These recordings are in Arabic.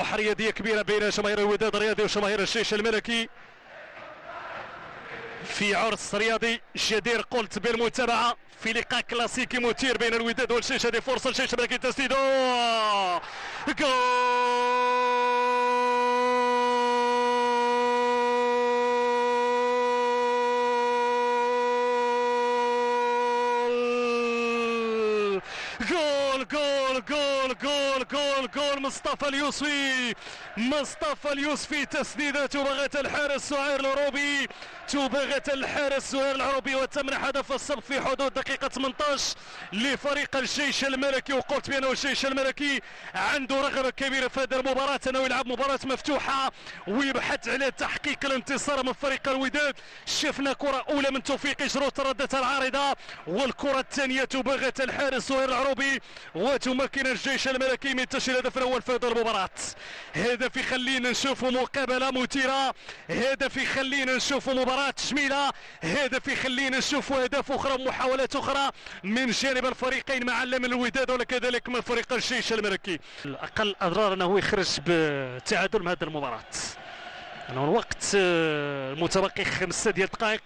رياضية كبيرة بين جماهير الوداد الرياضي وجماهير الجيش الملكي في عرس رياضي جدير قلت بالمتابعة في لقاء كلاسيكي مثير بين الوداد والجيش. هذه فرصة الجيش الملكي تسديد جول مصطفى اليوسفي تسديدة تبغت الحارس سعير العروبي وتمنح هدف السبق في حدود دقيقة 18 لفريق الجيش الملكي. وقلت بأنه الجيش الملكي عنده رغبة كبيرة في هذه المباراة أنه يلعب مباراة مفتوحة ويبحث على تحقيق الانتصار من فريق الوداد. شفنا كرة أولى من توفيق جرو تردت العارضة، والكرة الثانية تبغت الحارس سعير العروبي وتمكن الجيش الملكي من تسجيل الهدف الأول في هذه المباراة. هدف يخلينا نشوفوا مقابلة مثيرة، هدف يخلينا نشوفوا مباراة جميلة، هدف يخلينا نشوفوا أهداف أخرى ومحاولات أخرى من جانب الفريقين مع من الوداد وكذلك من فريق الجيش الملكي. الأقل أضرار أنه يخرج بالتعادل من هذه المباراة. أنه الوقت المتبقي 5 دقائق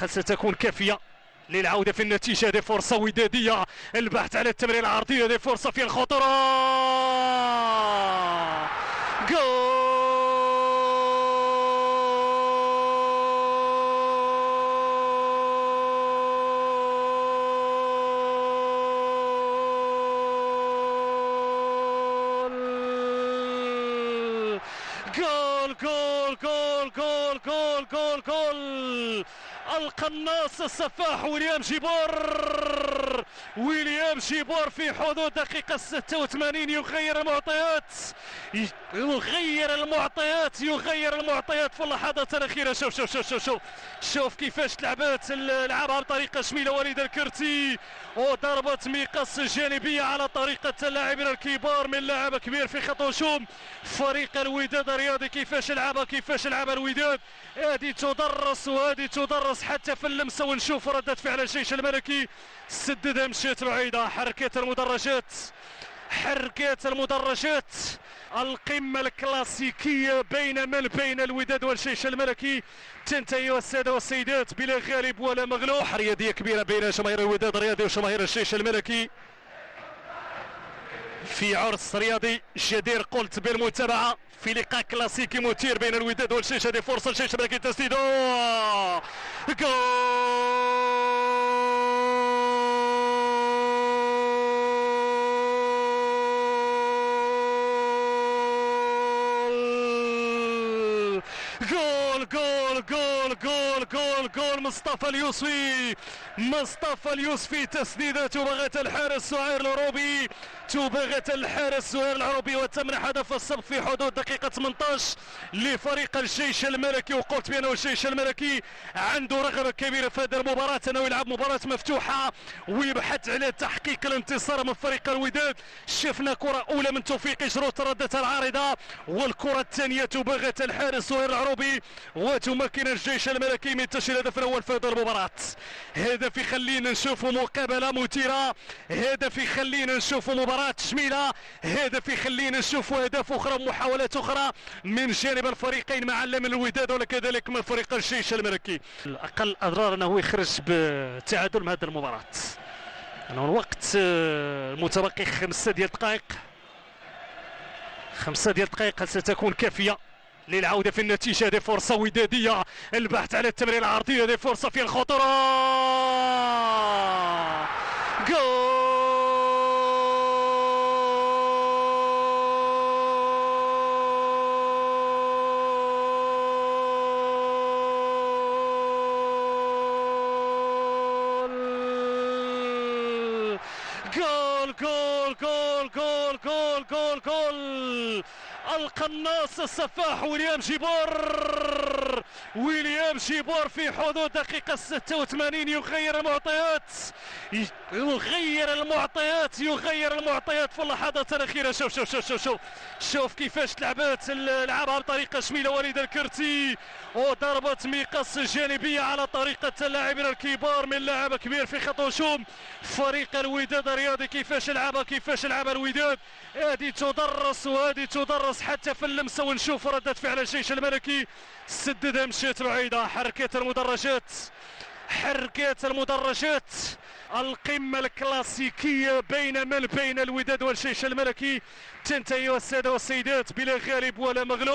هل ستكون كافية للعودة في النتيجة؟ هذه فرصة ودادية، البحث على التمرير العرضي، هذه فرصة في الخطورة. جول القناص السفاح ويليام جيبور في حدود دقيقة 86 يغير المعطيات في اللحظات الأخيرة. شوف كيفاش لعبها بطريقة جميلة وليد الكرتي، وضربة مقص جانبية على طريقة اللاعبين الكبار من لاعب كبير في خط هجوم فريق الوداد الرياضي. كيفاش لعب الوداد، هذه تدرس حتى في اللمسة. ونشوف ردة فعل الجيش الملكي، سددها مشات بعيدة، حركات المدرجات. القمة الكلاسيكية بين الوداد والجيش الملكي تنتهي والسادة والسيدات بلا غالب ولا مغلوب. رياضية كبيرة بين جماهير الوداد الرياضي وجماهير الجيش الملكي في عرس رياضي جدير قلت بالمتابعة في لقاء كلاسيكي مثير بين الوداد والجيش. هذه فرصة الجيش الملكي تسديد جول مصطفى اليوسفي تسديدة تبغت الحارس سعير العروبي وتمنح هدف السبق في حدود دقيقة 18 لفريق الجيش الملكي. وقلت بأنه الجيش الملكي عنده رغبة كبيرة في هذه المباراة أنه يلعب مباراة مفتوحة ويبحث على تحقيق الانتصار من فريق الوداد. شفنا كرة أولى من توفيق جرو تردت العارضة، والكرة الثانية تبغت الحارس سعير العروبي وتمكن الجيش الملكي من تسجيل الهدف الأول في هذه المباراة. هدف يخلينا نشوفوا مقابلة مثيرة، هدف يخلينا نشوفوا مباراة جميلة، هدف يخلينا نشوفوا أهداف أخرى ومحاولات أخرى من جانب الفريقين مع من الوداد وكذلك من فريق الجيش الملكي. الأقل أضرار أنه يخرج بالتعادل من هذه المباراة. أنه الوقت المتبقي 5 دقائق هل ستكون كافية للعودة في النتيجة؟ هذه فرصة ودادية، البحث على التمرير العرضي، هذه فرصة في الخطورة. جول القناص السفاح ويليام ويليام جيبور في حدود دقيقة 86 يغير المعطيات، يغير المعطيات في اللحظات الأخيرة. شوف كيفاش لعبها بطريقة جميلة وليد الكرتي، وضربة مقص جانبية على طريقة اللاعبين الكبار من لاعب كبير في خط هجوم فريق الوداد الرياضي. كيفاش لعبها الوداد، هذه تدرس وهذه تدرس حتى في اللمسة، ونشوف ردة فعل الجيش الملكي. سددها مشات بعيدة، حركات المدرجات القمة الكلاسيكية بين الوداد والجيش الملكي تنتهي السادة والسيدات بلا غالب ولا مغلوب.